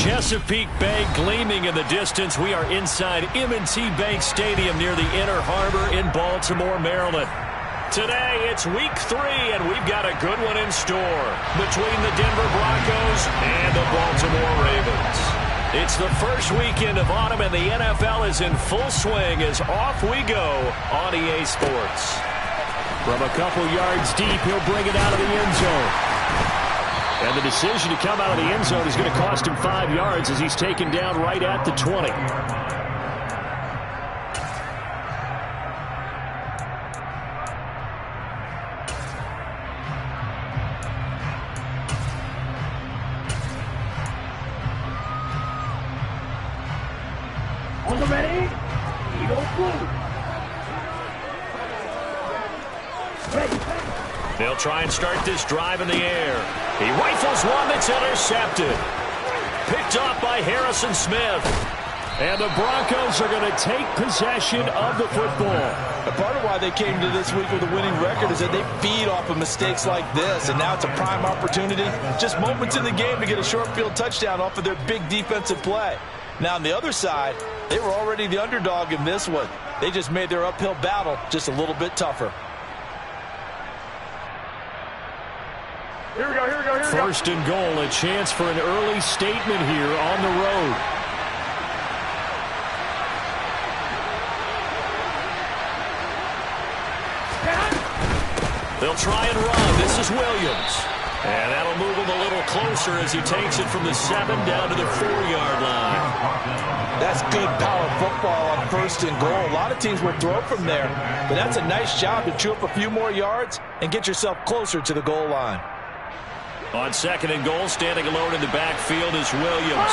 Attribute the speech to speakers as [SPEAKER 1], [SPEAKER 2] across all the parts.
[SPEAKER 1] Chesapeake Bay gleaming in the distance, we are inside M&T Bank Stadium near the Inner Harbor in Baltimore, Maryland. Today, it's week 3, and we've got a good one in store between the Denver Broncos and the Baltimore Ravens. It's the first weekend of autumn, and the NFL is in full swing as off we go on EA Sports. From a couple yards deep, he'll bring it out of the end zone. And the decision to come out of the end zone is going to cost him 5 yards as he's taken down right at the 20.
[SPEAKER 2] On the ready, Eagle blue.
[SPEAKER 1] They'll try and start this drive in the air. He rifles one that's intercepted. Picked off by Harrison Smith. And the Broncos are going to take possession of the football.
[SPEAKER 3] A part of why they came to this week with a winning record is that they feed off of mistakes like this. And now it's a prime opportunity, just moments in the game, to get a short field touchdown off of their big defensive play. Now on the other side, they were already the underdog in this one. They just made their uphill battle just a little bit tougher.
[SPEAKER 2] Here we go.
[SPEAKER 1] First and goal, a chance for an early statement here on the road. They'll try and run. This is Williams. And that'll move him a little closer as he takes it from the 7 down to the 4-yard line.
[SPEAKER 3] That's good power football on first and goal. A lot of teams will throw from there, but that's a nice job to chew up a few more yards and get yourself closer to the goal line.
[SPEAKER 1] On second and goal, standing alone in the backfield is Williams.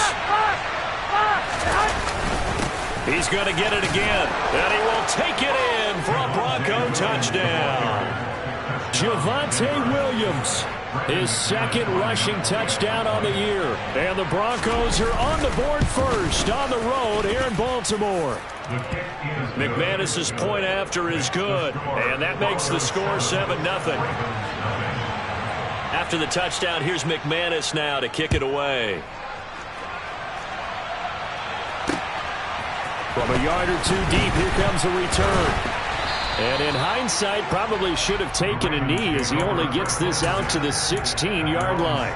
[SPEAKER 1] He's going to get it again, and he will take it in for a Bronco touchdown. Javonte Williams, his second rushing touchdown on the year. And the Broncos are on the board first on the road here in Baltimore. McManus's point after is good, and that makes the score 7-0. After the touchdown, here's McManus now to kick it away. From a yard or two deep, here comes a return. And in hindsight, probably should have taken a knee as he only gets this out to the 16-yard line.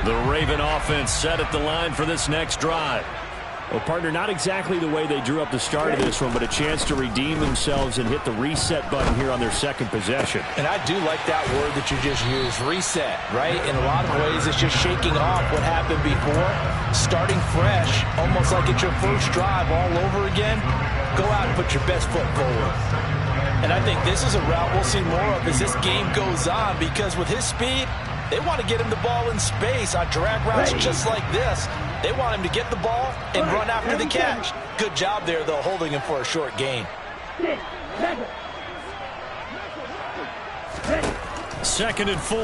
[SPEAKER 1] The Raven offense set at the line for this next drive. Well, partner, not exactly the way they drew up the start of this one, but a chance to redeem themselves and hit the reset button here on their second possession.
[SPEAKER 3] And I do like that word that you just used, reset, right? In a lot of ways, it's just shaking off what happened before, starting fresh, almost like it's your first drive all over again. Go out and put your best foot forward. And I think this is a route we'll see more of as this game goes on, because with his speed, they want to get him the ball in space on drag routes just like this. They want him to get the ball and run after the catch. Good job there, though, holding him for a short gain.
[SPEAKER 1] Second and 4.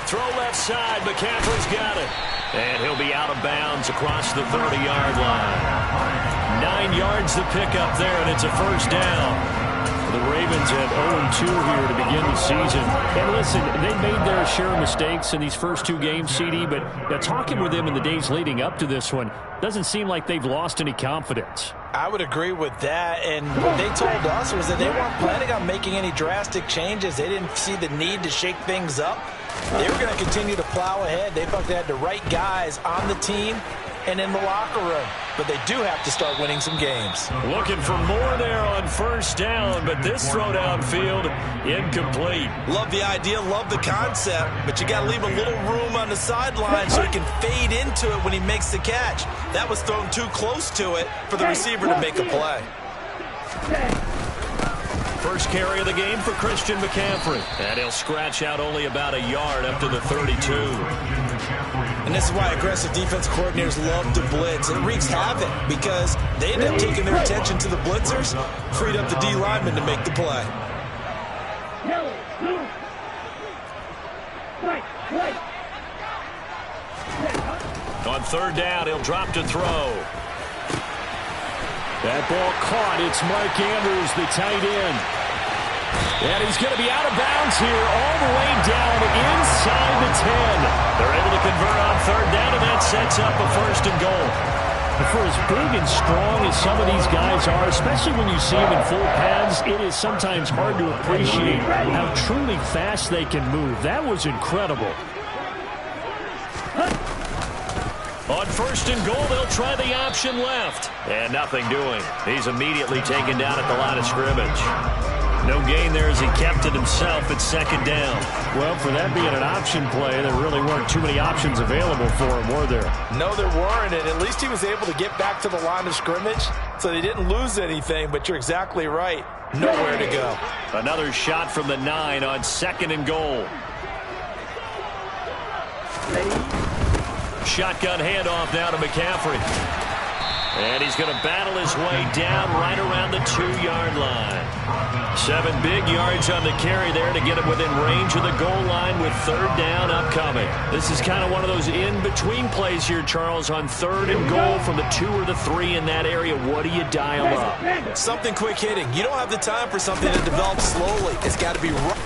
[SPEAKER 1] Throw left side. McCaffrey's got it. And he'll be out of bounds across the 30-yard line. 9 yards to pick up there, and it's a first down. The Ravens at 0-2 here to begin the season. And listen, they made their share of mistakes in these first 2 games, CD, but talking with them in the days leading up to this one, doesn't seem like they've lost any confidence.
[SPEAKER 3] I would agree with that, and what they told us was that they weren't planning on making any drastic changes. They didn't see the need to shake things up. They were going to continue to plow ahead. They felt they had the right guys on the team and in the locker room. But they do have to start winning some games.
[SPEAKER 1] Looking for more there on first down, but this throw downfield incomplete.
[SPEAKER 3] Love the idea, love the concept, but you got to leave a little room on the sideline so he can fade into it when he makes the catch. That was thrown too close to it for the receiver to make a play.
[SPEAKER 1] first carry of the game for Christian McCaffrey. And he'll scratch out only about a yard up to the 32.
[SPEAKER 3] And this is why aggressive defense coordinators love to blitz. It wreaks havoc because they end up taking their attention to the blitzers, freed up the D lineman to make the play.
[SPEAKER 1] On third down, he'll drop to throw. That ball caught. It's Mark Andrews, the tight end. And he's going to be out of bounds here all the way down inside the 10. They're able to convert on third down, and that sets up a first and goal. For as big and strong as some of these guys are, especially when you see them in full pads, it is sometimes hard to appreciate how truly fast they can move. That was incredible. On first and goal, they'll try the option left. And nothing doing. He's immediately taken down at the line of scrimmage. No gain there as he kept it himself at second down. Well, for that being an option play, there really weren't too many options available for him, were there?
[SPEAKER 3] No, there weren't, and at least he was able to get back to the line of scrimmage, so they didn't lose anything, but you're exactly right. Nowhere to go.
[SPEAKER 1] Another shot from the 9 on second and goal. Shotgun handoff now to McCaffrey. And he's going to battle his way down right around the 2-yard line. 7 big yards on the carry there to get him within range of the goal line with third down upcoming. This is kind of one of those in-between plays here, Charles, on third and goal from the 2 or the 3 in that area. What do you dial up?
[SPEAKER 3] Something quick hitting. You don't have the time for something that develops slowly. It's got to be right.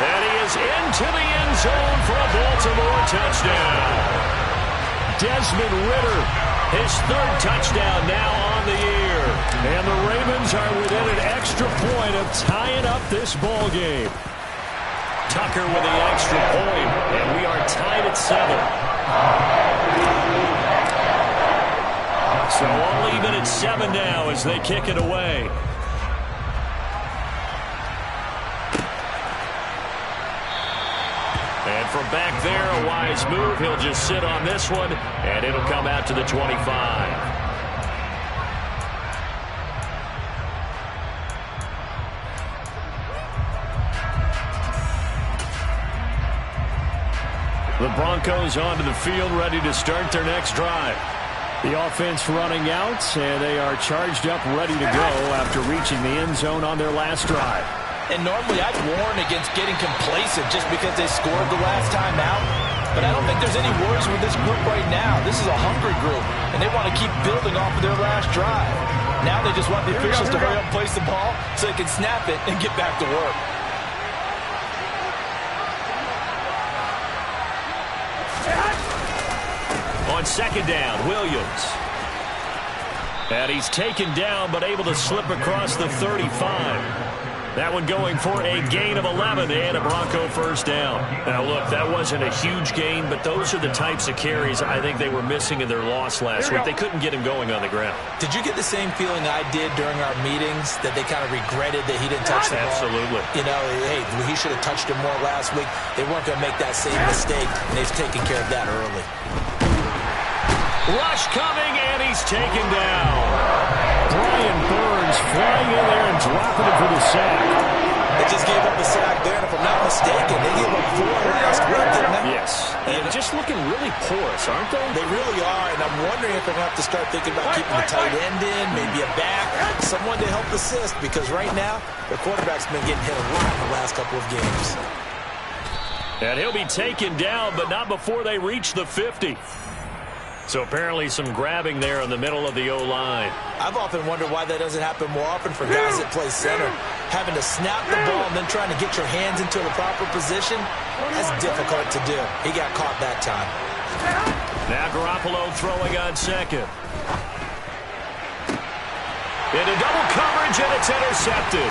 [SPEAKER 1] And he is into the end zone for a Baltimore touchdown. Desmond Ridder, his third touchdown now on the year. And the Ravens are within an extra point of tying up this ball game. Tucker with the extra point, and we are tied at 7. So all even at 7 now as they kick it away. And from back there, a wise move. He'll just sit on this one, and it'll come out to the 25. The Broncos onto the field, ready to start their next drive. The offense running out, and they are charged up, ready to go after reaching the end zone on their last drive.
[SPEAKER 3] And normally I'd warn against getting complacent just because they scored the last time out. But I don't think there's any worries with this group right now. This is a hungry group, and they want to keep building off of their last drive. Now they just want the officials to hurry up and place the ball so they can snap it and get back to work.
[SPEAKER 1] On second down, Williams. And he's taken down but able to slip across the 35. That one going for a gain of 11 and a Bronco first down. Now, look, that wasn't a huge gain, but those are the types of carries I think they were missing in their loss last week. They couldn't get him going on the ground.
[SPEAKER 3] Did you get the same feeling I did during our meetings, that they kind of regretted that he didn't touch the ball?
[SPEAKER 1] Absolutely.
[SPEAKER 3] You know, hey, he should have touched it more last week. They weren't going to make that same mistake, and they've taken care of that early.
[SPEAKER 1] Rush coming, and he's taken down. Brian Burns flying in there and dropping it for the sack.
[SPEAKER 3] They just gave up a sack there, and if I'm not mistaken, they gave up 4 last week, didn't they?
[SPEAKER 1] Yes. And just looking really porous, aren't they?
[SPEAKER 3] They really are, and I'm wondering if they're going to have to start thinking about keeping the tight end in, maybe a back, someone to help assist, because right now, their quarterback's been getting hit a lot in the last couple of games.
[SPEAKER 1] And he'll be taken down, but not before they reach the 50. So apparently some grabbing there in the middle of the O-line.
[SPEAKER 3] I've often wondered why that doesn't happen more often for guys that play center. Having to snap the ball and then trying to get your hands into the proper position, that's difficult to do. He got caught that time.
[SPEAKER 1] Now Garoppolo throwing on second. Into double coverage, and it's intercepted.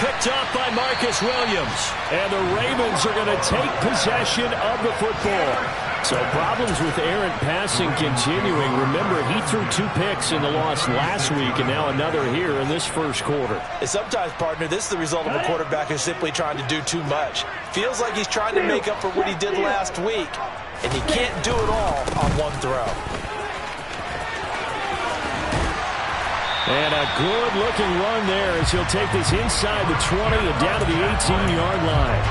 [SPEAKER 1] Picked off by Marcus Williams. And the Ravens are going to take possession of the football. So problems with errant passing continuing. Remember, he threw 2 picks in the loss last week, and now another here in this first quarter.
[SPEAKER 3] And sometimes, partner, this is the result of a quarterback who's simply trying to do too much. Feels like he's trying to make up for what he did last week, and he can't do it all on one throw.
[SPEAKER 1] And a good-looking run there as he'll take this inside the 20 and down to the 18-yard line.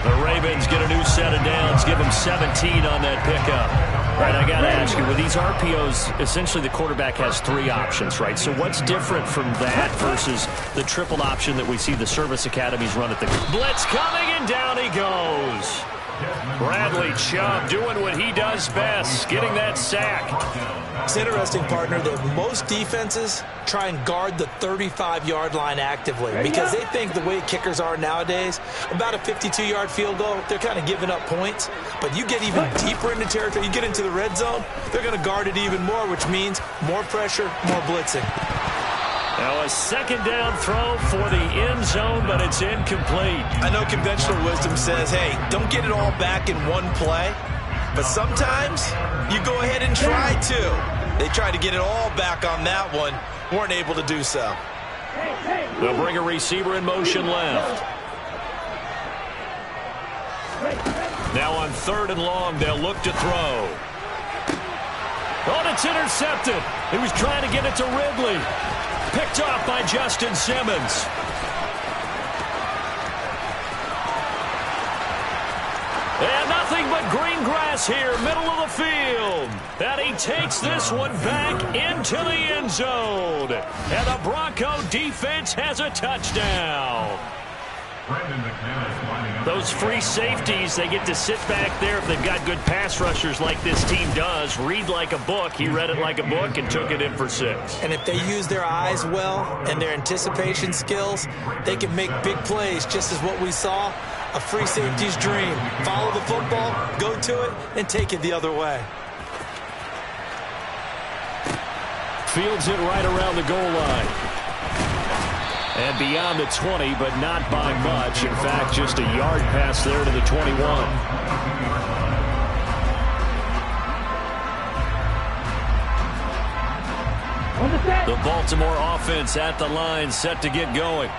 [SPEAKER 1] The Ravens get a new set of downs, give them 17 on that pickup. All right, I got to ask you, with these RPOs, essentially the quarterback has 3 options, right? So what's different from that versus the triple option that we see the service academies run at the blitz coming, and down he goes. Bradley Chubb doing what he does best, getting that sack.
[SPEAKER 3] It's interesting, partner, that most defenses try and guard the 35-yard line actively because they think the way kickers are nowadays, about a 52-yard field goal, they're kind of giving up points. But you get even deeper into territory, you get into the red zone, they're going to guard it even more, which means more pressure, more blitzing.
[SPEAKER 1] Now a second down throw for the end zone, but it's incomplete.
[SPEAKER 3] I know conventional wisdom says, hey, don't get it all back in one play. But sometimes you go ahead and try to. They tried to get it all back on that one. Weren't able to do so.
[SPEAKER 1] They'll bring a receiver in motion left. Now on 3rd and long, they'll look to throw. Oh, it's intercepted. He was trying to get it to Ridley. Picked off by Justin Simmons. And nothing but green grass here, middle of the field. And he takes this one back into the end zone. And the Bronco defense has a touchdown. Those free safeties, they get to sit back there if they've got good pass rushers like this team does. Read like a book. He read it like a book and took it in for 6.
[SPEAKER 3] And if they use their eyes well and their anticipation skills, they can make big plays, just as what we saw. A free safety's dream. Follow the football, go to it, and take it the other way.
[SPEAKER 1] Fields it right around the goal line. And beyond the 20, but not by much. In fact, just a yard pass there to the 21. The Baltimore offense at the line, set to get going.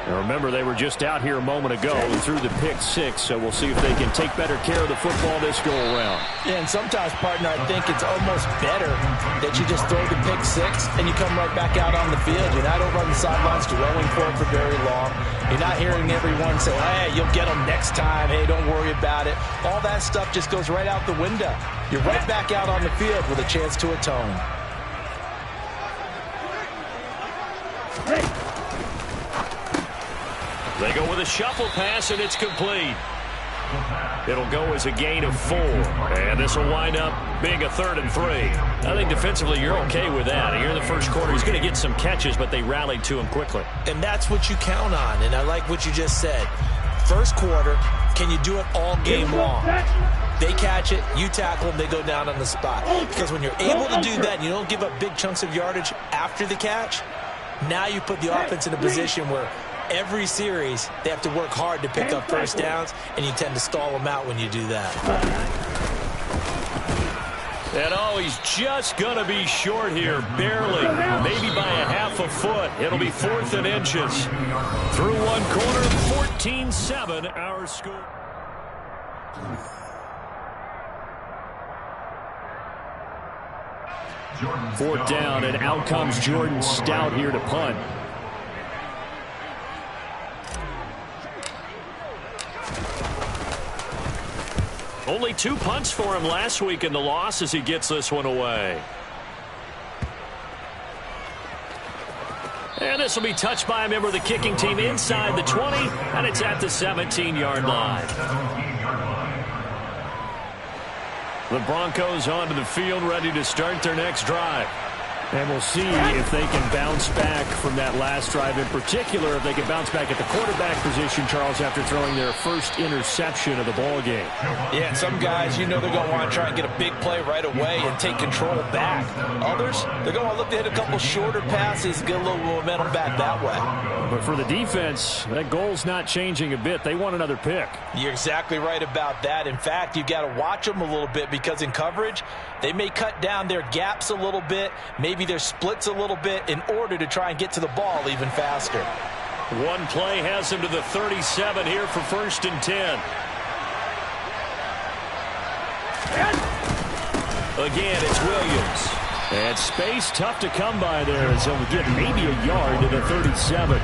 [SPEAKER 1] And remember, they were just out here a moment ago and threw the pick 6, so we'll see if they can take better care of the football this go-around.
[SPEAKER 3] Yeah, and sometimes, partner, I think it's almost better that you just throw the pick 6 and you come right back out on the field. You're not over on the sidelines dwelling for it for very long. You're not hearing everyone say, hey, you'll get them next time. Hey, don't worry about it. All that stuff just goes right out the window. You're right back out on the field with a chance to atone.
[SPEAKER 1] They go with a shuffle pass, and it's complete. It'll go as a gain of 4. And this will wind up being a 3rd and 3. I think defensively you're okay with that. Here in the first quarter, he's going to get some catches, but they rallied to him quickly.
[SPEAKER 3] And that's what you count on, and I like what you just said. First quarter, can you do it all game long? They catch it, you tackle them, they go down on the spot. Because when you're able to do that and you don't give up big chunks of yardage after the catch, now you put the offense in a position where every series, they have to work hard to pick up first downs, and you tend to stall them out when you do that.
[SPEAKER 1] And oh, he's just going to be short here, barely, maybe by a half a foot. It'll be 4th and inches. Through one quarter, 14-7, our score. Fourth down, and out comes Jordan Stout here to punt. Only 2 punts for him last week in the loss as he gets this one away. And this will be touched by a member of the kicking team inside the 20, and it's at the 17-yard line. The Broncos onto the field, ready to start their next drive. And we'll see if they can bounce back from that last drive, in particular if they can bounce back at the quarterback position, Charles, after throwing their first interception of the ball game.
[SPEAKER 3] Yeah, and some guys, you know they're going to want to try and get a big play right away and take control back. Others, they're going to look to hit a couple shorter passes and get a little momentum back that way.
[SPEAKER 1] But for the defense, that goal's not changing a bit. They want another pick.
[SPEAKER 3] You're exactly right about that. In fact, you've got to watch them a little bit because in coverage, they may cut down their gaps a little bit, maybe their splits a little bit in order to try and get to the ball even faster.
[SPEAKER 1] One play has him to the 37 here for 1st and 10. Again, it's Williams. And space tough to come by there as he'll get maybe a yard to the 37.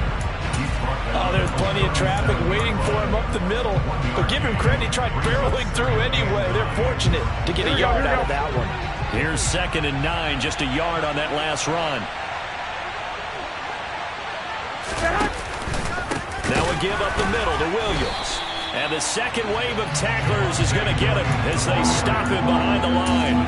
[SPEAKER 3] Oh, there's plenty of traffic waiting for him up the middle. But give him credit, he tried barreling through anyway. They're fortunate to get a yard out of that one.
[SPEAKER 1] Here's 2nd and 9, just a yard on that last run. Now a give up the middle to Williams. And the second wave of tacklers is going to get him as they stop him behind the line.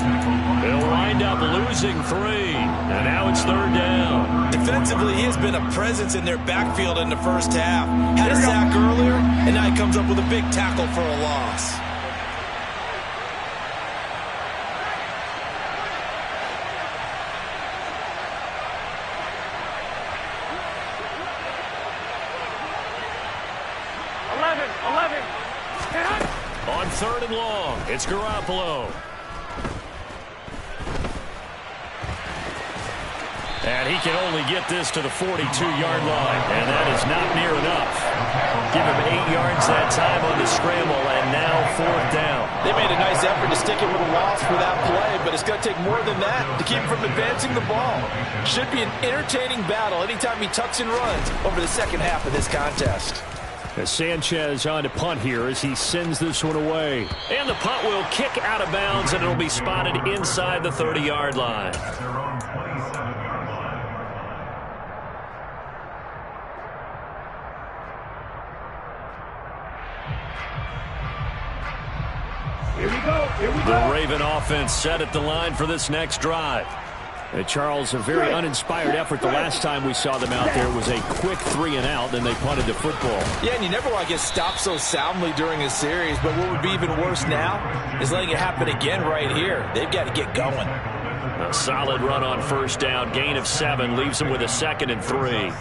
[SPEAKER 1] They'll wind up losing 3. And now it's 3rd down.
[SPEAKER 3] Defensively, he has been a presence in their backfield in the first half. Had a sack earlier, and now he comes up with a big tackle for a loss.
[SPEAKER 1] On 3rd and long, it's Garoppolo. And he can only get this to the 42-yard line, and that is not near enough. Give him 8 yards that time on the scramble, and now 4th down.
[SPEAKER 3] They made a nice effort to stick it with a loss for that play, but it's going to take more than that to keep him from advancing the ball. Should be an entertaining battle anytime he tucks and runs over the second half of this contest.
[SPEAKER 1] As Sanchez on to punt here as he sends this one away. And the punt will kick out of bounds, and it'll be spotted inside the 30-yard line.
[SPEAKER 2] Here we go. Here we go.
[SPEAKER 1] The Raven offense set at the line for this next drive. And Charles, a very uninspired effort the last time we saw them out there was a quick 3-and-out, then they punted the football.
[SPEAKER 3] Yeah, and you never want to get stopped so soundly during a series, but what would be even worse now is letting it happen again right here. They've got to get going.
[SPEAKER 1] A solid run on 1st down, gain of 7, leaves them with a 2nd and 3.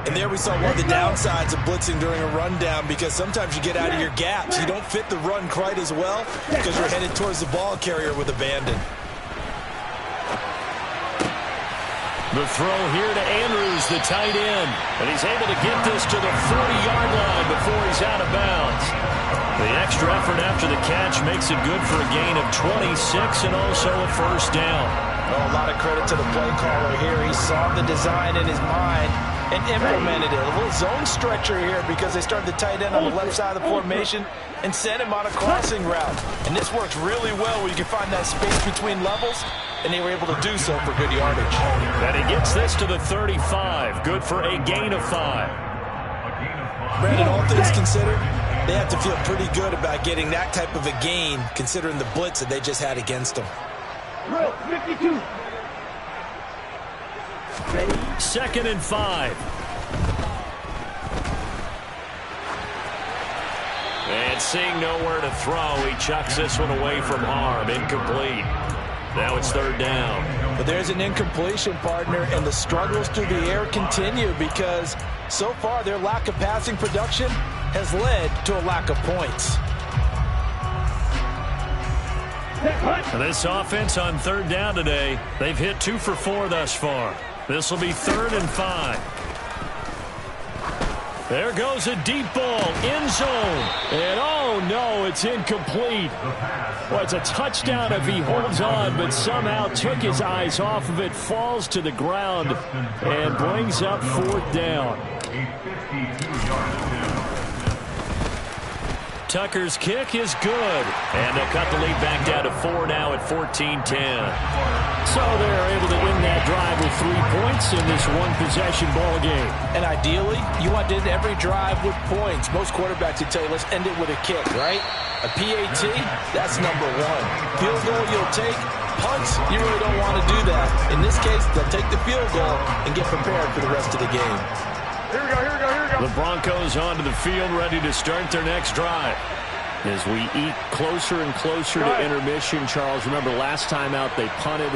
[SPEAKER 3] And there we saw one of the downsides of blitzing during a rundown, because sometimes you get out of your gaps. You don't fit the run quite as well because you're headed towards the ball carrier with abandon.
[SPEAKER 1] The throw here to Andrews, the tight end. And he's able to get this to the 40-yard line before he's out of bounds. The extra effort after the catch makes it good for a gain of 26 and also a 1st down.
[SPEAKER 3] Oh, a lot of credit to the play caller here. He saw the design in his mind and implemented it. A little zone stretcher here because they started the tight end on the left side of the formation and sent him on a crossing route. And this works really well where you can find that space between levels, and they were able to do so for good yardage.
[SPEAKER 1] And he gets this to the 35. Good for a gain of 5.
[SPEAKER 3] Brandon, all things considered, they have to feel pretty good about getting that type of a gain considering the blitz that they just had against them.
[SPEAKER 2] 52.
[SPEAKER 1] 2nd and 5. And seeing nowhere to throw, he chucks this one away from harm. Incomplete. Now it's 3rd down.
[SPEAKER 3] But there's an incompletion, partner, and the struggles through the air continue because so far their lack of passing production has led to a lack of points.
[SPEAKER 1] This offense on 3rd down today, they've hit 2 for 4 thus far. This will be 3rd and 5. There goes a deep ball, end zone. And oh no, it's incomplete. Well, it's a touchdown if he holds on, but somehow took his eyes off of it, falls to the ground, and brings up 4th down. Tucker's kick is good. And they'll cut the lead back down to 4 now at 14-10. So they're able to win that drive with 3 points in this one-possession ball game.
[SPEAKER 3] And ideally, you want to end every drive with points. Most quarterbacks would tell you, let's end it with a kick, right? A PAT, that's number 1. Field goal you'll take. Punts, you really don't want to do that. In this case, they'll take the field goal and get prepared for the rest of the game.
[SPEAKER 2] Here we go, here we go, here we go.
[SPEAKER 1] The Broncos onto the field, ready to start their next drive. As we eat closer and closer to intermission, Charles, remember last time out they punted.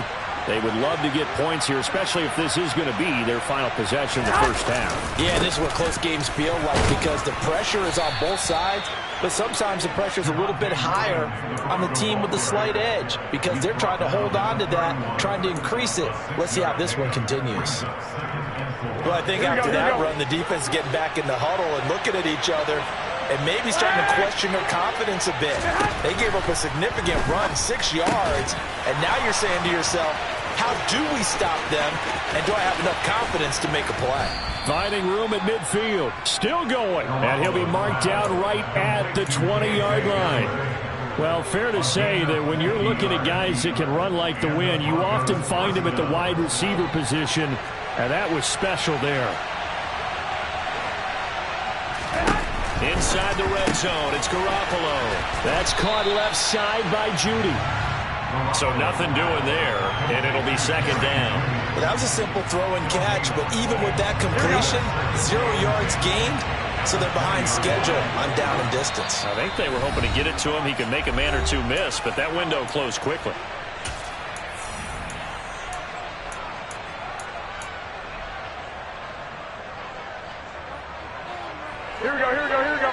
[SPEAKER 1] They would love to get points here, especially if this is going to be their final possession of the first half.
[SPEAKER 3] Yeah, and this is what close games feel like because the pressure is on both sides, but sometimes the pressure is a little bit higher on the team with the slight edge because they're trying to hold on to that, trying to increase it. Let's see how this one continues. Well, I think after that run, the defense is getting back in the huddle and looking at each other and maybe starting to question their confidence a bit. They gave up a significant run, 6 yards, and now you're saying to yourself, How do we stop them? And do I have enough confidence to make a play?
[SPEAKER 1] Finding room at midfield. Still going. And he'll be marked down right at the 20-yard line. Well, fair to say that when you're looking at guys that can run like the wind, you often find them at the wide receiver position, and that was special there. Inside the red zone, it's Garoppolo. That's caught left side by Judy. So nothing doing there, and it'll be second down.
[SPEAKER 3] Well, that was a simple throw and catch, but even with that completion, 0 yards gained. So they're behind schedule on down and distance.
[SPEAKER 1] I think they were hoping to get it to him. He could make a man or two miss, but that window closed quickly.
[SPEAKER 2] Here we go, here we go, here we go.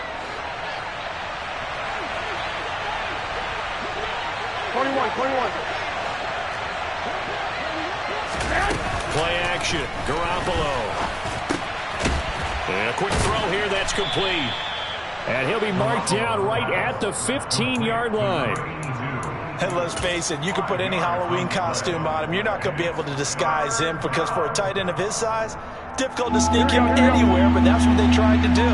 [SPEAKER 2] 21.
[SPEAKER 1] Play action. Garoppolo. And a quick throw here, that's complete. And he'll be marked down right at the 15-yard line.
[SPEAKER 3] And let's face it, you can put any Halloween costume on him. You're not going to be able to disguise him because for a tight end of his size, difficult to sneak him anywhere, but that's what they tried to do.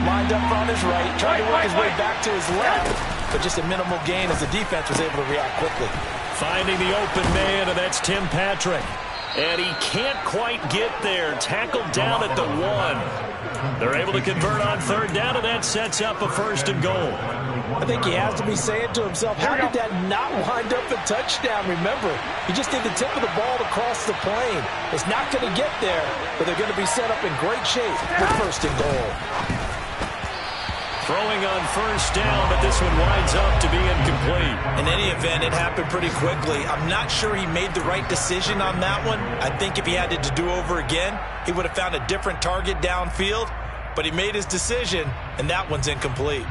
[SPEAKER 3] Lined up on his right, tried to work his way back to his left, but just a minimal gain as the defense was able to react quickly.
[SPEAKER 1] Finding the open man, and that's Tim Patrick. And he can't quite get there. Tackled down at the 1. They're able to convert on third down, and that sets up a 1st and goal.
[SPEAKER 3] I think he has to be saying to himself, how did that not wind up a touchdown? Remember, he just did the tip of the ball across the plane. It's not going to get there, but they're going to be set up in great shape for 1st and goal.
[SPEAKER 1] Throwing on 1st down, but this one winds up to be incomplete.
[SPEAKER 3] In any event, it happened pretty quickly. I'm not sure he made the right decision on that one. I think if he had it to do over again, he would have found a different target downfield, but he made his decision, and that one's incomplete.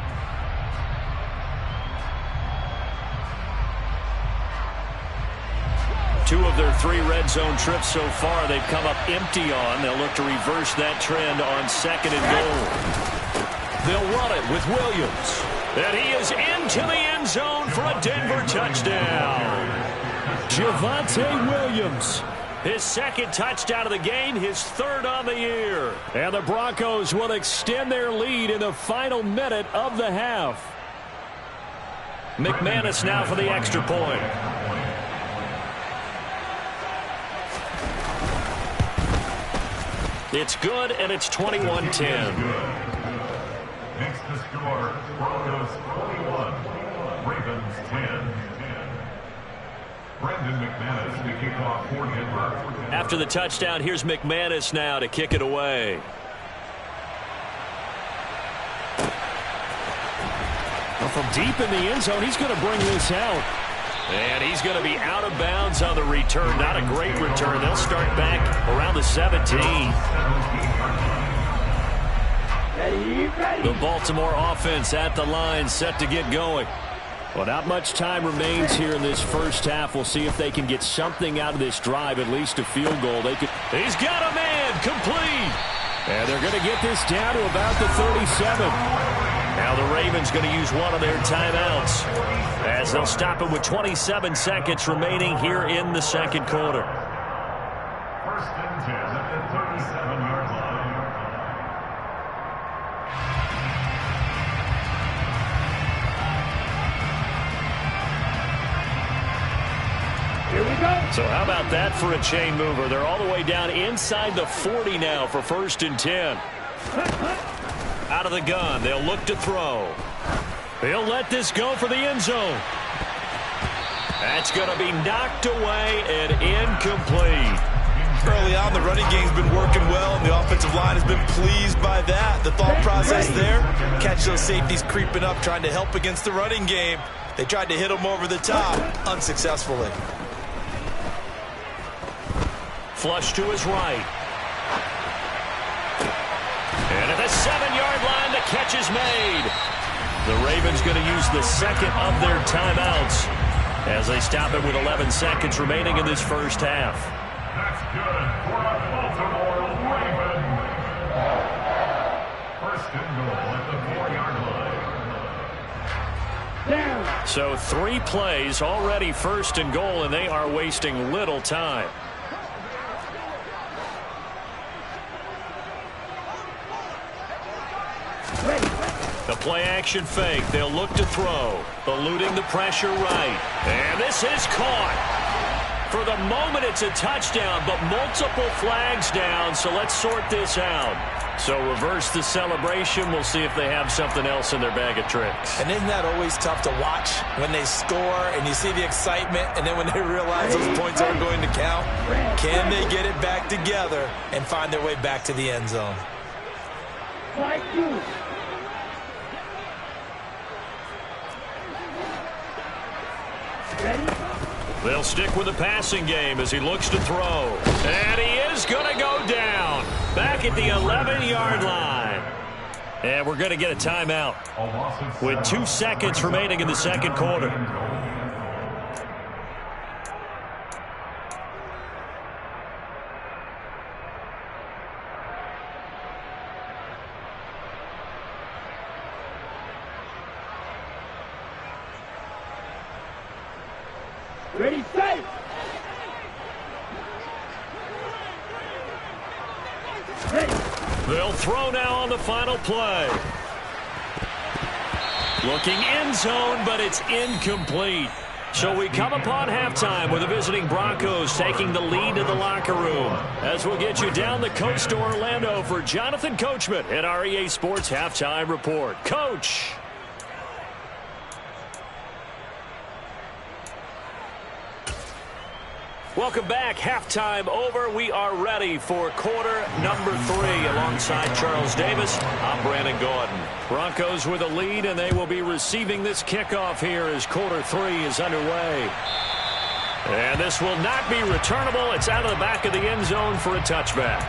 [SPEAKER 1] Two of their 3 red zone trips so far they've come up empty on. They'll look to reverse that trend on 2nd and goal. They'll run it with Williams. And he is into the end zone for a Denver touchdown. Javonte Williams. His 2nd touchdown of the game, his 3rd on the year. And the Broncos will extend their lead in the final minute of the half. McManus now for the extra point. It's good, and it's 21-10.
[SPEAKER 4] Next to score, Broncos 21, Ravens 10. Brandon McManus to kick off for Denver.
[SPEAKER 1] After the touchdown, here's McManus now to kick it away. Well, from deep in the end zone, he's going to bring this out. And he's going to be out of bounds on the return. Not a great return. They'll start back around the 17. The Baltimore offense at the line, set to get going. Well, not much time remains here in this first half. We'll see if they can get something out of this drive, at least a field goal. He's got a man, complete. And they're going to get this down to about the 37. Now the Ravens going to use one of their timeouts as they'll stop it with 27 seconds remaining here in the 2nd quarter.
[SPEAKER 4] 1st and 10 at the 37-yard line.
[SPEAKER 2] Here we go.
[SPEAKER 1] So how about that for a chain mover? They're all the way down inside the 40 now for 1st and 10. Out of the gun, they'll look to throw. They'll let this go for the end zone. That's going to be knocked away and incomplete.
[SPEAKER 3] Early on, the running game's been working well, and the offensive line has been pleased by that. The thought process there, catch those safeties creeping up, trying to help against the running game. They tried to hit them over the top, unsuccessfully.
[SPEAKER 1] Flush to his right. And at the 7-yard line, the catch is made. The Ravens going to use the 2nd of their timeouts as they stop it with 11 seconds remaining in this first half.
[SPEAKER 4] That's good for a Baltimore Raven. 1st and goal at the 4-yard line.
[SPEAKER 2] Down.
[SPEAKER 1] So 3 plays already 1st and goal, and they are wasting little time. The play-action fake. They'll look to throw. Eluding the pressure right. And this is caught. For the moment, it's a touchdown, but multiple flags down, so let's sort this out. So reverse the celebration. We'll see if they have something else in their bag of tricks.
[SPEAKER 3] And isn't that always tough to watch when they score and you see the excitement, and then when they realize those points aren't going to count? Can they get it back together and find their way back to the end zone?
[SPEAKER 1] They'll stick with the passing game as he looks to throw. And he is going to go down. Back at the 11-yard line. And we're going to get a timeout with 2 seconds remaining in the second quarter.
[SPEAKER 2] Ready, set.
[SPEAKER 1] They'll throw now on the final play. Looking end zone, but it's incomplete. So we come upon halftime with the visiting Broncos taking the lead in the locker room. As we'll get you down the coast to Orlando for Jonathan Coachman at our EA Sports Halftime Report. Coach. Welcome back. Halftime over. We are ready for quarter number 3. Alongside Charles Davis, I'm Brandon Gordon. Broncos with a lead, and they will be receiving this kickoff here as quarter 3 is underway. And this will not be returnable. It's out of the back of the end zone for a touchback.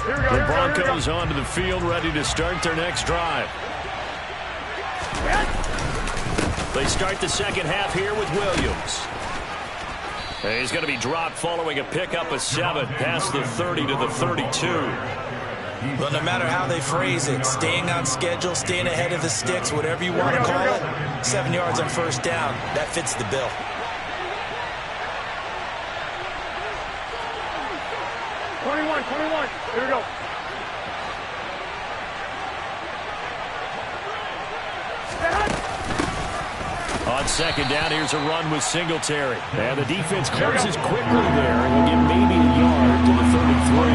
[SPEAKER 1] The Broncos onto the field, ready to start their next drive. They start the second half here with Williams. And he's going to be dropped following a pickup of 7 past the 30 to the 32.
[SPEAKER 3] Well, no matter how they phrase it, staying on schedule, staying ahead of the sticks, whatever you want to call it, 7 yards on first down, that fits the bill.
[SPEAKER 2] Here we go.
[SPEAKER 1] On second down, here's a run with Singletary. And the defense closes quickly there and will get maybe a yard to the 33.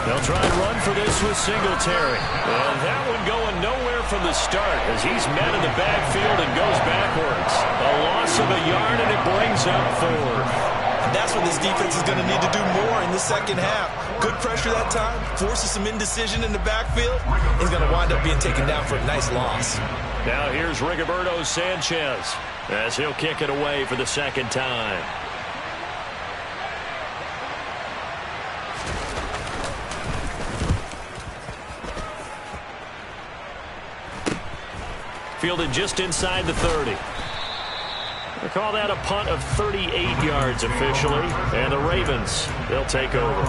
[SPEAKER 1] They'll try and run for this with Singletary. And that one going nowhere from the start as he's met in the backfield and goes backwards. A loss of a yard, and it brings up 4.
[SPEAKER 3] That's what this defense is going to need to do more in the second half. Good pressure that time, forces some indecision in the backfield. He's going to wind up being taken down for a nice loss.
[SPEAKER 1] Now here's Rigoberto Sanchez as he'll kick it away for the second time. Fielded just inside the 30. They call that a punt of 38 yards officially. And the Ravens, they'll take over.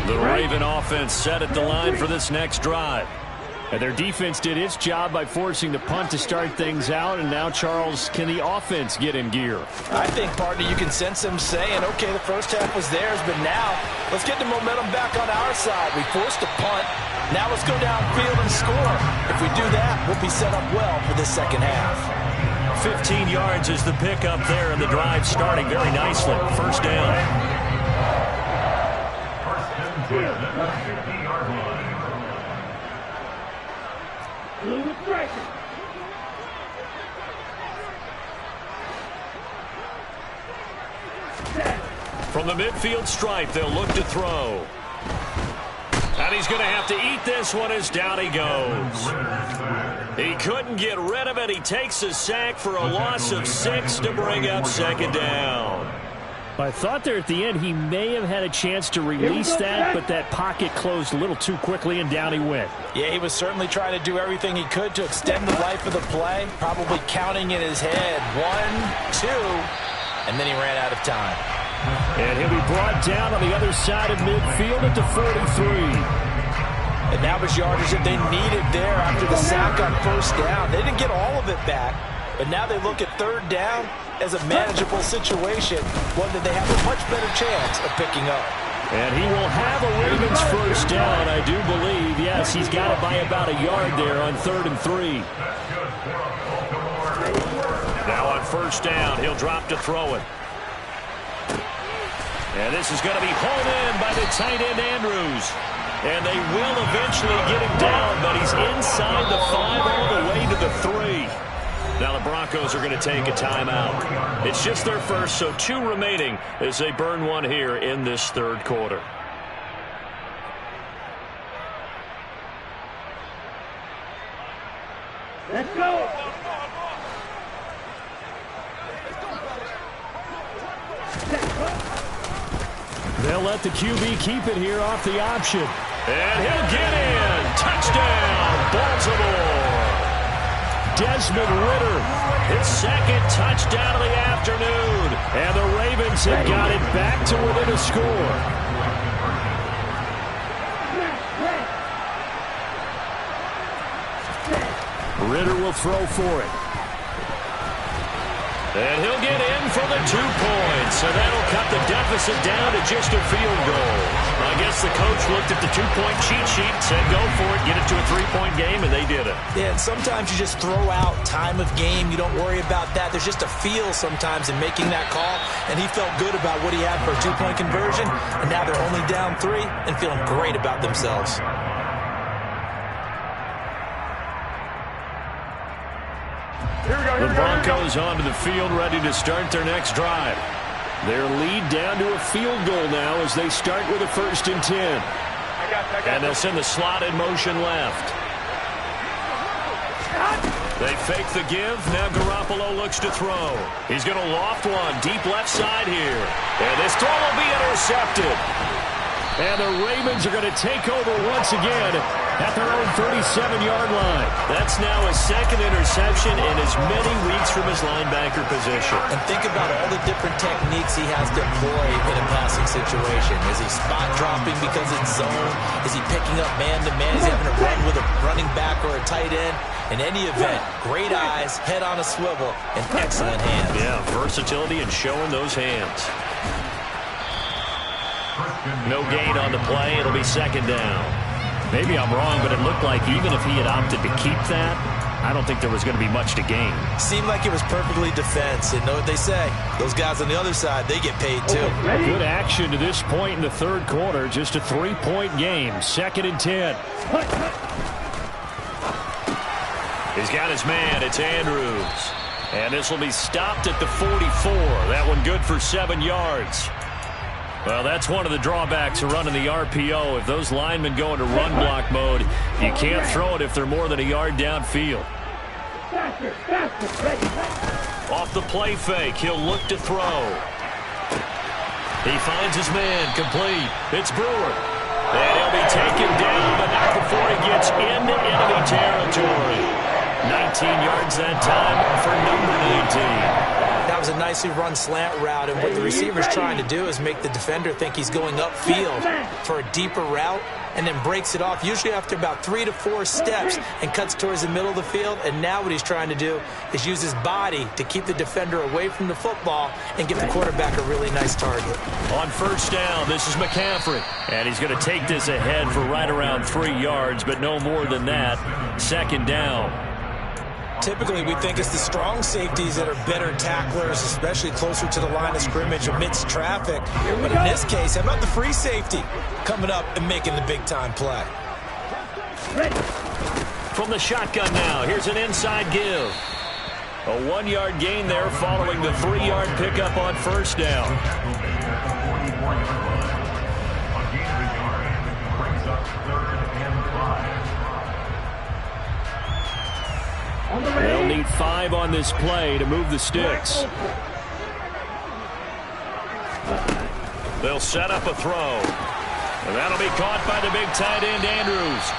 [SPEAKER 1] The Raven offense set at the line for this next drive. And their defense did its job by forcing the punt to start things out. And now, Charles, can the offense get in gear?
[SPEAKER 3] I think, partner, you can sense them saying, okay, the first half was theirs, but now let's get the momentum back on our side. We forced a punt. Now let's go downfield and score. If we do that, we'll be set up well for this second half.
[SPEAKER 1] 15 yards is the pickup there, and the drive starting very nicely. First down.
[SPEAKER 4] First and 10 at the 50-yard line.
[SPEAKER 1] From the midfield stripe, they'll look to throw. And he's going to have to eat this one as down he goes. He couldn't get rid of it. He takes a sack for a loss of 6 to bring up second down. I thought there at the end he may have had a chance to release that, but that pocket closed a little too quickly, and down he went.
[SPEAKER 3] Yeah, he was certainly trying to do everything he could to extend the life of the play, probably counting in his head 1, 2, and then he ran out of time.
[SPEAKER 1] And he'll be brought down on the other side of midfield at the 43.
[SPEAKER 3] And that was yardage that they needed there after the sack on first down. They didn't get all of it back, but now they look at third down as a manageable situation, one that they have a much better chance of picking up.
[SPEAKER 1] And he will have a Ravens first down, I do believe. Yes, he's got it by about a yard there on 3rd and 3. Now on first down, he'll drop to throw it. And this is going to be hauled in by the tight end Andrews. And they will eventually get him down, but he's inside the 5 all the way to the 3. Now the Broncos are going to take a timeout. It's just their first, so 2 remaining as they burn one here in this third quarter.
[SPEAKER 2] Let's go.
[SPEAKER 1] They'll let the QB keep it here off the option. And he'll get in. Touchdown, Baltimore. Desmond Ridder, his second touchdown of the afternoon. And the Ravens have got it back to within a score. Ridder will throw for it. And he'll get in for the 2 points. So that'll cut the deficit down to just a field goal. I guess the coach looked at the 2-point cheat sheet, said go for it, get it to a 3-point game, and they did it.
[SPEAKER 3] Yeah, and sometimes you just throw out time of game. You don't worry about that. There's just a feel sometimes in making that call, and he felt good about what he had for a 2-point conversion, and now they're only down 3 and feeling great about themselves.
[SPEAKER 1] The Broncos onto the field, ready to start their next drive. Their lead down to a field goal now as they start with a 1st and 10. And they'll send the slot in motion left. They fake the give. Now Garoppolo looks to throw. He's going to loft one deep left side here. And this throw will be intercepted. And the Ravens are going to take over once again at their own 37-yard line. That's now his 2nd interception in as many weeks from his linebacker position.
[SPEAKER 3] And think about all the different techniques he has to employ in a passing situation. Is he spot dropping because it's zone? Is he picking up man-to-man? Is he having to run with a running back or a tight end? In any event, great eyes, head on a swivel, and excellent hands.
[SPEAKER 1] Yeah, versatility and showing those hands. No gain on the play. It'll be 2nd down. Maybe I'm wrong, but it looked like even if he had opted to keep that, I don't think there was going to be much to gain.
[SPEAKER 3] Seemed like it was perfectly defense. And know what they say. Those guys on the other side, they get paid too.
[SPEAKER 1] Good action to this point in the third quarter. Just a 3-point game. 2nd and 10. He's got his man. It's Andrews. And this will be stopped at the 44. That one good for 7 yards. Well, that's one of the drawbacks of running the RPO. If those linemen go into run block mode, you can't throw it if they're more than a yard downfield. Off the play fake, he'll look to throw. He finds his man, complete. It's Brewer. And he'll be taken down, but not before he gets into enemy territory. 19 yards that time for number 19.
[SPEAKER 3] That was a nicely run slant route, and what the receiver's trying to do is make the defender think he's going upfield for a deeper route and then breaks it off, usually after about 3 to 4 steps, and cuts towards the middle of the field. And now what he's trying to do is use his body to keep the defender away from the football and give the quarterback a really nice target.
[SPEAKER 1] On first down, this is McCaffrey. And he's going to take this ahead for right around 3 yards, but no more than that. 2nd down.
[SPEAKER 3] Typically, we think it's the strong safeties that are better tacklers, especially closer to the line of scrimmage amidst traffic. But in this case, how about the free safety coming up and making the big-time play?
[SPEAKER 1] From the shotgun now, here's an inside give. A 1-yard gain there following the 3-yard pickup on first down. They'll need 5 on this play to move the sticks. They'll set up a throw. And that'll be caught by the big tight end, Andrews.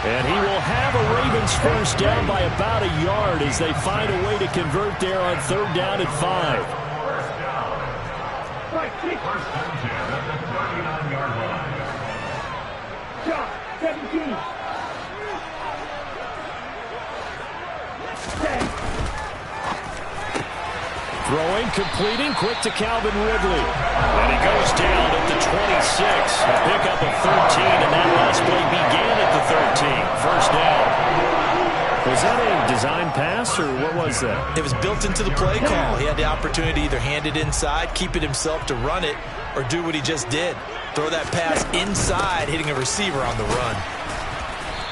[SPEAKER 1] And he will have a Ravens first down by about a yard as they find a way to convert there on 3rd down and 5.
[SPEAKER 4] First and 10 at the 39-yard line.
[SPEAKER 2] Shot, 17. 10.
[SPEAKER 1] Throwing, completing, quick to Calvin Ridley. And he goes down at the 26. A pickup of 13, and that last play began at the 13. First down. Was that a design pass, or what was that?
[SPEAKER 3] It was built into the play call. He had the opportunity to either hand it inside, keep it himself to run it, or do what he just did. Throw that pass inside, hitting a receiver on the run.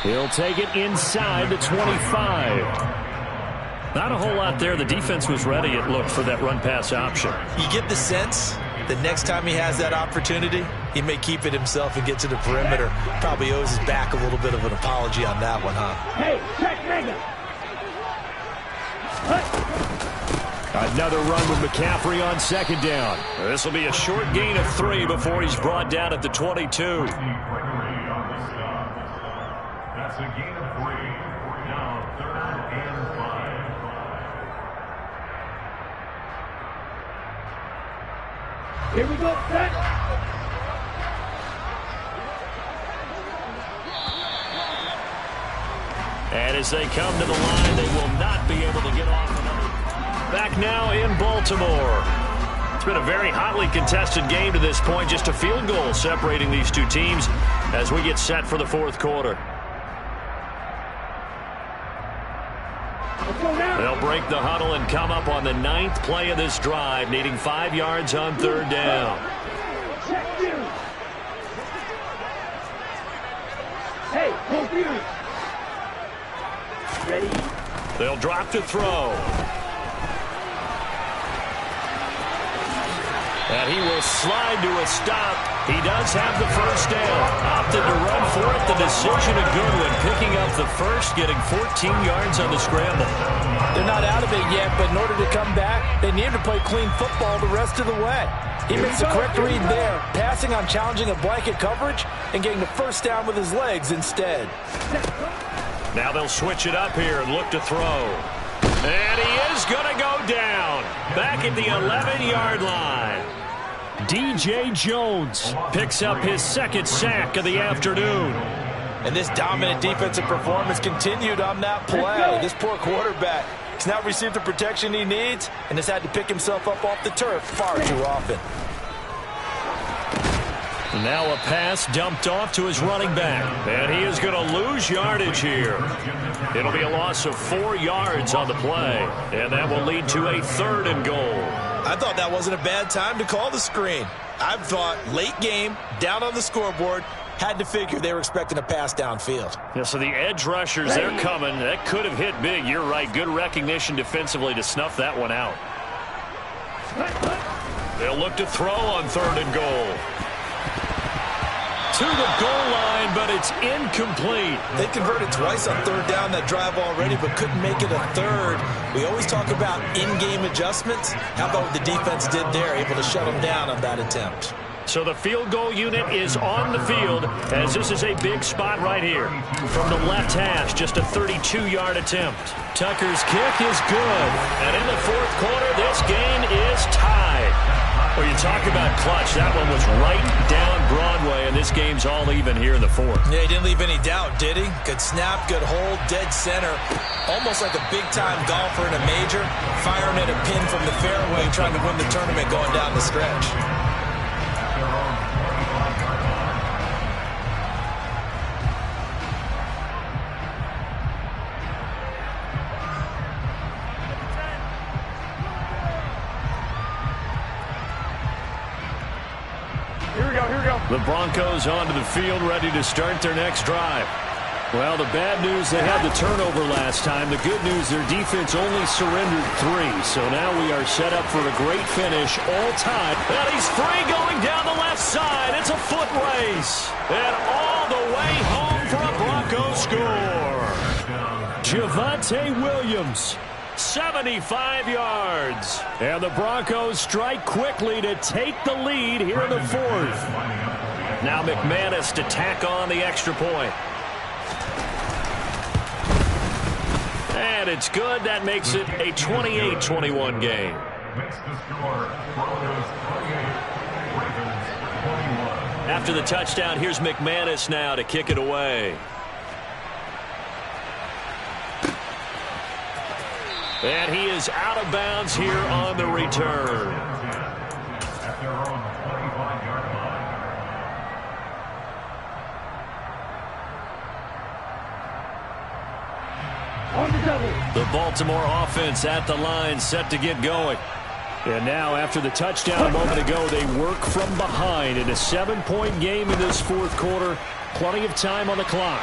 [SPEAKER 1] He'll take it inside the 25. Not a whole lot there. The defense was ready, it looked, for that run-pass option.
[SPEAKER 3] You get the sense that next time he has that opportunity, he may keep it himself and get to the perimeter. Probably owes his back a little bit of an apology on that one, huh?
[SPEAKER 2] Hey, check Mega.
[SPEAKER 1] Another run with McCaffrey on 2nd down. This will be a short gain of 3 before he's brought down at the 22.
[SPEAKER 4] That's a gain of 3. Now 3rd and 5.
[SPEAKER 2] Here we go, set.
[SPEAKER 1] And as they come to the line, they will not be able to get off another. Back now in Baltimore. It's been a very hotly contested game to this point. Just a field goal separating these two teams as we get set for the 4th quarter. They'll break the huddle and come up on the 9th play of this drive, needing 5 yards on 3rd down.
[SPEAKER 2] Check you. Hey, confused. Ready?
[SPEAKER 1] They'll drop to throw. And he will slide to a stop. He does have the first down. Opted to run for it. The decision a good one. Picking up the first, getting 14 yards on the scramble.
[SPEAKER 3] They're not out of it yet, but in order to come back, they need to play clean football the rest of the way. He makes the correct read there, passing on challenging a blanket coverage and getting the first down with his legs instead.
[SPEAKER 1] Now they'll switch it up here and look to throw. And he is going to go down. Back at the 11-yard line. DJ Jones picks up his 2nd sack of the afternoon.
[SPEAKER 3] And this dominant defensive performance continued on that play. This poor quarterback has not received the protection he needs and has had to pick himself up off the turf far too often.
[SPEAKER 1] Now a pass dumped off to his running back. And he is going to lose yardage here. It'll be a loss of 4 yards on the play. And that will lead to a 3rd and goal.
[SPEAKER 3] I thought that wasn't a bad time to call the screen. I thought late game, down on the scoreboard, had to figure they were expecting a pass downfield.
[SPEAKER 1] Yeah, so the edge rushers, they're coming. That could have hit big. You're right. Good recognition defensively to snuff that one out. They'll look to throw on 3rd and goal. To the goal line, but it's incomplete.
[SPEAKER 3] They converted twice on 3rd down that drive already, but couldn't make it a 3rd. We always talk about in-game adjustments. How about what the defense did there, able to shut them down on that attempt?
[SPEAKER 1] So the field goal unit is on the field as this is a big spot right here. From the left hash, just a 32-yard attempt. Tucker's kick is good. And in the 4th quarter, this game is tied. Well, you talk about clutch. That one was right down Broadway, and this game's all even here in the 4th.
[SPEAKER 3] Yeah, he didn't leave any doubt, did he? Good snap, good hold, dead center. Almost like a big-time golfer in a major, firing at a pin from the fairway, trying to win the tournament going down the stretch.
[SPEAKER 1] The Broncos onto the field, ready to start their next drive. Well, the bad news, they had the turnover last time. The good news, their defense only surrendered 3. So now we are set up for a great finish, all time. And he's free going down the left side. It's a foot race. And all the way home for a Broncos score. Javonte Williams 75 yards. And the Broncos strike quickly to take the lead here in the fourth. Now McManus to tack on the extra point. And it's good. That makes it a 28-21 game.
[SPEAKER 4] Makes the score Broncos 28, Ravens 21.
[SPEAKER 1] After the touchdown, here's McManus now to kick it away. And he is out of bounds here on the return.
[SPEAKER 4] At their own 25-yard line.
[SPEAKER 2] On the double.
[SPEAKER 1] The Baltimore offense at the line, set to get going. And now, after the touchdown a moment ago, they work from behind in a 7-point game in this fourth quarter. Plenty of time on the clock.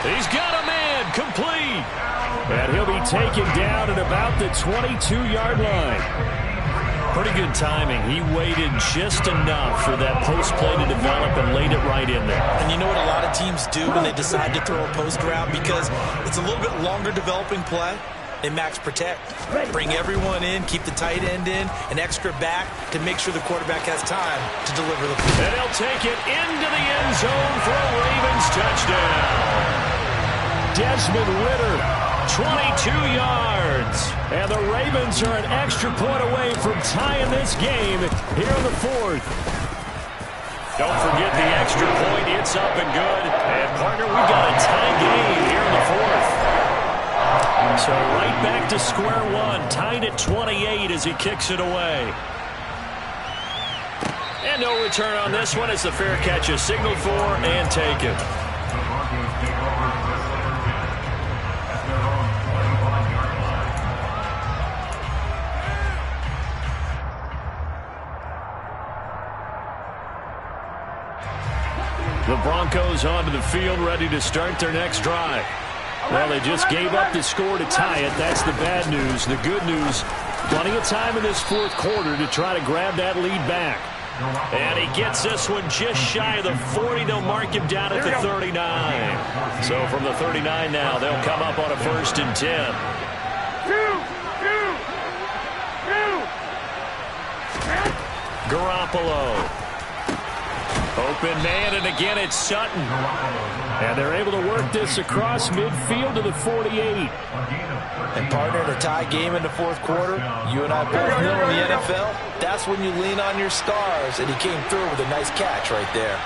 [SPEAKER 1] He's got a man, complete. And he'll be taken down at about the 22-yard line. Pretty good timing. He waited just enough for that post play to develop and laid it right in there.
[SPEAKER 3] And you know what a lot of teams do when they decide to throw a post route? Because it's a little bit longer developing play. They max protect. Bring everyone in, keep the tight end in, an extra back to make sure the quarterback has time to deliver the ball.
[SPEAKER 1] And he'll take it into the end zone for a Ravens touchdown. Desmond Ridder, 22 yards. And the Ravens are an extra point away from tying this game here in the fourth. Don't forget the extra point. It's up and good. And, partner, we've got a tie game here in the fourth. So right back to square one, tied at 28 as he kicks it away. And no return on this one as the fair catch is signaled for and taken.
[SPEAKER 4] The Broncos take over this third down at their own 25-yard line.
[SPEAKER 1] The Broncos onto the field, ready to start their next drive. Well, they just gave up the score to tie it. That's the bad news. The good news, plenty of time in this fourth quarter to try to grab that lead back. And he gets this one just shy of the 40. They'll mark him down at the 39. So from the 39 now, they'll come up on a 1st and 10. Garoppolo. Open man, and again it's Sutton. And they're able to work this across midfield to the 48.
[SPEAKER 3] And, partner, in a tie game in the fourth quarter, you and I both know in the NFL, that's when you lean on your stars, and he came through with a nice catch right there.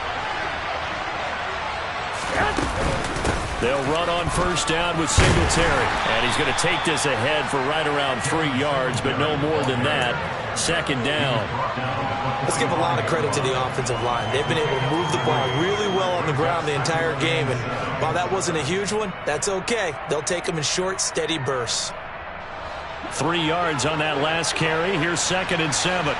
[SPEAKER 1] They'll run on 1st down with Singletary. And he's going to take this ahead for right around 3 yards, but no more than that. 2nd down.
[SPEAKER 3] Let's give a lot of credit to the offensive line. They've been able to move the ball really well on the ground the entire game. And while that wasn't a huge one, that's okay. They'll take them in short, steady bursts.
[SPEAKER 1] 3 yards on that last carry. Here's 2nd and 7.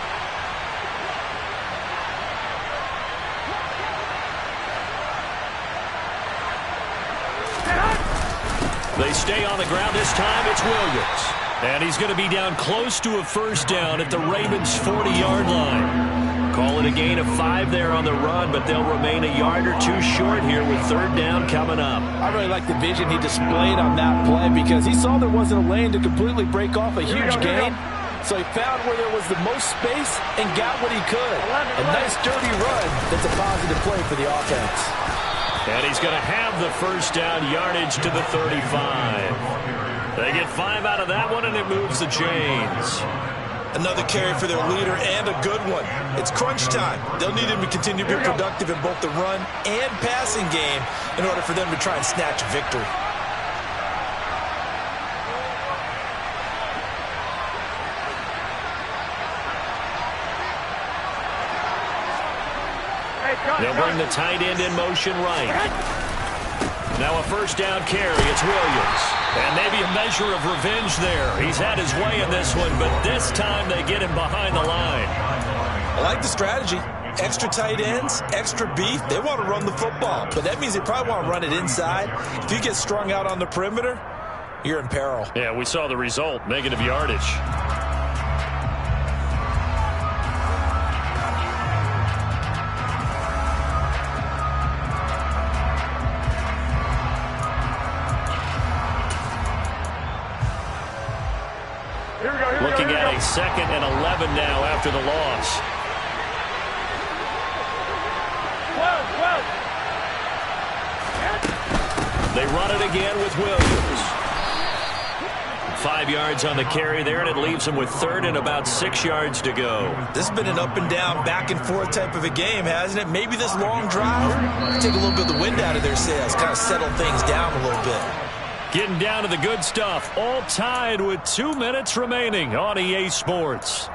[SPEAKER 1] They stay on the ground. This time it's Williams. And he's going to be down close to a 1st down at the Ravens' 40-yard line. Call it a gain of 5 there on the run, but they'll remain a yard or two short here with 3rd down coming up.
[SPEAKER 3] I really like the vision he displayed on that play because he saw there wasn't a lane to completely break off a huge gain. So he found where there was the most space and got what he could. A nice, dirty run that's a positive play for the offense.
[SPEAKER 1] And he's going to have the 1st down yardage to the 35. They get 5 out of that one, and it moves the chains.
[SPEAKER 3] Another carry for their leader, and a good one. It's crunch time. They'll need him to continue to be productive in both the run and passing game in order for them to try and snatch a victory.
[SPEAKER 1] They'll bring the tight end in motion right. Now a 1st down carry. It's Williams. And maybe a measure of revenge there. He's had his way in this one, but this time they get him behind the line.
[SPEAKER 3] I like the strategy. Extra tight ends, extra beef. They want to run the football, but that means they probably want to run it inside. If you get strung out on the perimeter, you're in peril.
[SPEAKER 1] Yeah, we saw the result. Negative yardage. Looking at a 2nd and 11 now after the loss. They run it again with Williams. 5 yards on the carry there, and it leaves them with 3rd and about 6 yards to go.
[SPEAKER 3] This has been an up and down, back and forth type of a game, hasn't it? Maybe this long drive take a little bit of the wind out of their sails, kind of settle things down a little bit.
[SPEAKER 1] Getting down to the good stuff, all tied with 2 minutes remaining on EA Sports.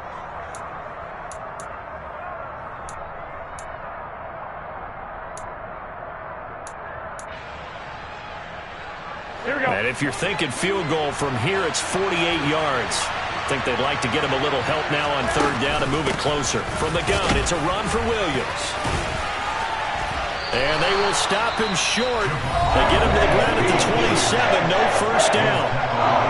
[SPEAKER 1] And if you're thinking field goal from here, it's 48 yards. I think they'd like to get him a little help now on 3rd down and move it closer. From the gun, it's a run for Williams. And they will stop him short. They get him to the ground at the 27. No first down.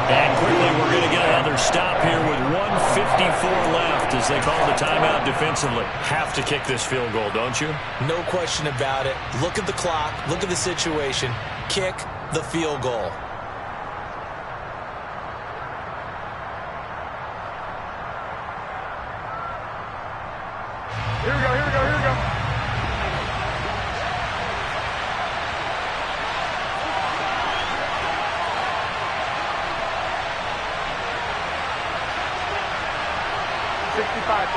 [SPEAKER 1] And quickly we're going to get another stop here with 1:54 left as they call the timeout defensively. Have to kick this field goal, don't you?
[SPEAKER 3] No question about it. Look at the clock. Look at the situation. Kick the field goal.
[SPEAKER 2] Here we go. 65.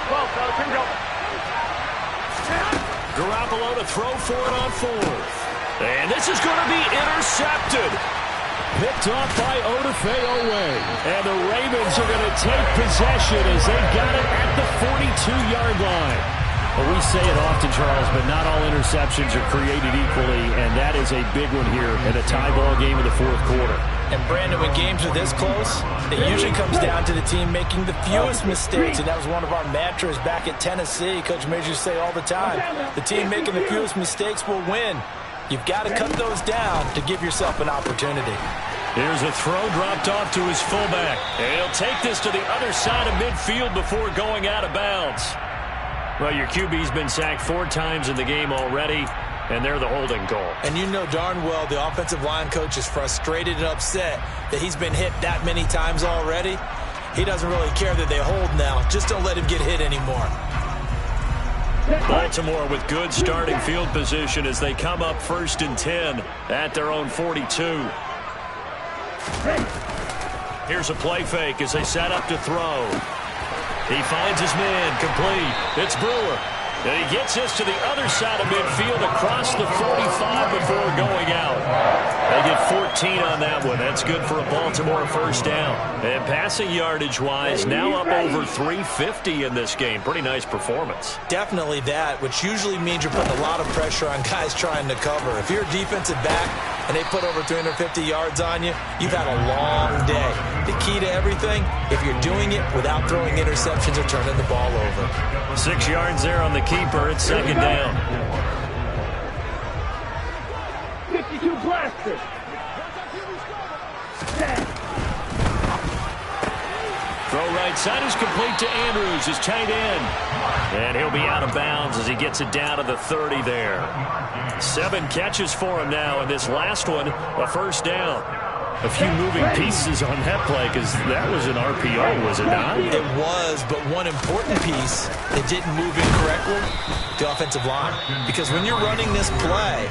[SPEAKER 2] 12, fellas, here we go.
[SPEAKER 1] Garoppolo to throw for it on 4th. And this is going to be intercepted. Picked off by Odafe Oweh. And the Ravens are going to take possession as they got it at the 42-yard line. Well, we say it often, Charles, but not all interceptions are created equally, and that is a big one here in a tie ball game in the 4th quarter.
[SPEAKER 3] And, Brandon, when games are this close, it usually comes down to the team making the fewest mistakes, and that was one of our mantras back at Tennessee. Coach Majors used to say all the time, the team making the fewest mistakes will win. You've got to cut those down to give yourself an opportunity.
[SPEAKER 1] Here's a throw dropped off to his fullback. And he'll take this to the other side of midfield before going out of bounds. Well, your QB's been sacked 4 times in the game already, and they're the holding call.
[SPEAKER 3] And you know darn well the offensive line coach is frustrated and upset that he's been hit that many times already. He doesn't really care that they hold now. Just don't let him get hit anymore.
[SPEAKER 1] Baltimore with good starting field position as they come up 1st and 10 at their own 42. Here's a play fake as they set up to throw. He finds his man, complete. It's Brewer. And he gets this to the other side of midfield across the 45 before going out. They get 14 on that one. That's good for a Baltimore first down. And passing yardage-wise, now up over 350 in this game. Pretty nice performance.
[SPEAKER 3] Definitely that, which usually means you're putting a lot of pressure on guys trying to cover. If you're a defensive back and they put over 350 yards on you, you've had a long day. The key to everything, if you're doing it without throwing interceptions or turning the ball over.
[SPEAKER 1] 6 yards there on the keeper. It's 2nd down.
[SPEAKER 2] 52 blaster.
[SPEAKER 1] Throw right side is complete to Andrews, his tight end. And he'll be out of bounds as he gets it down to the 30 there. 7 catches for him now, and this last one, a first down. A few moving pieces on that play because that was an RPO, was it not?
[SPEAKER 3] It was, but one important piece that didn't move incorrectly, the offensive line. Because when you're running this play,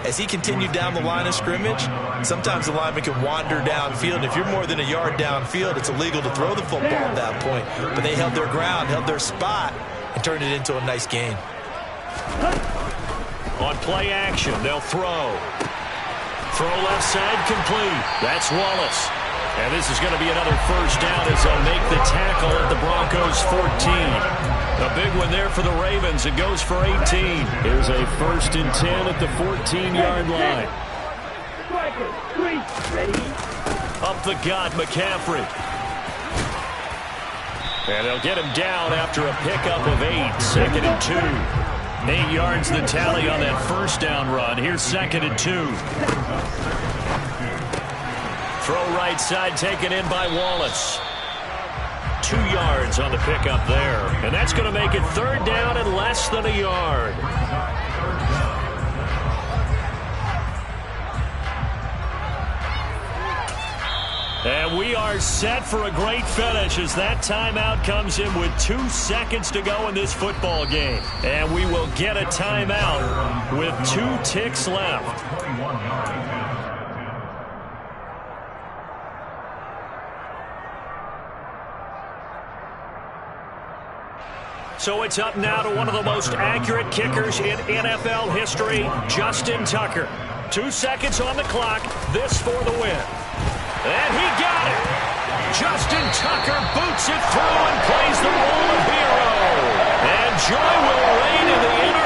[SPEAKER 3] as he continued down the line of scrimmage, sometimes the lineman can wander downfield. If you're more than a yard downfield, it's illegal to throw the football at that point. But they held their ground, held their spot, and turned it into a nice gain.
[SPEAKER 1] On play action, they'll throw. Throw left side complete. That's Wallace. And this is going to be another first down as they'll make the tackle at the Broncos 14. A big one there for the Ravens. It goes for 18. Here's a 1st and 10 at the 14-yard line. Up the gut, McCaffrey. And they'll get him down after a pickup of 8. 2nd and 2. 8 yards the tally on that first down run. Here's 2nd and 2. Throw right side taken in by Wallace. 2 yards on the pickup there. And that's going to make it 3rd down and less than a yard. And we are set for a great finish as that timeout comes in with 2 seconds to go in this football game. And we will get a timeout with 2 ticks left. So it's up now to one of the most accurate kickers in NFL history, Justin Tucker. 2 seconds on the clock. This for the win. And he got it. Justin Tucker boots it through and plays the role of hero. And joy will reign in the inner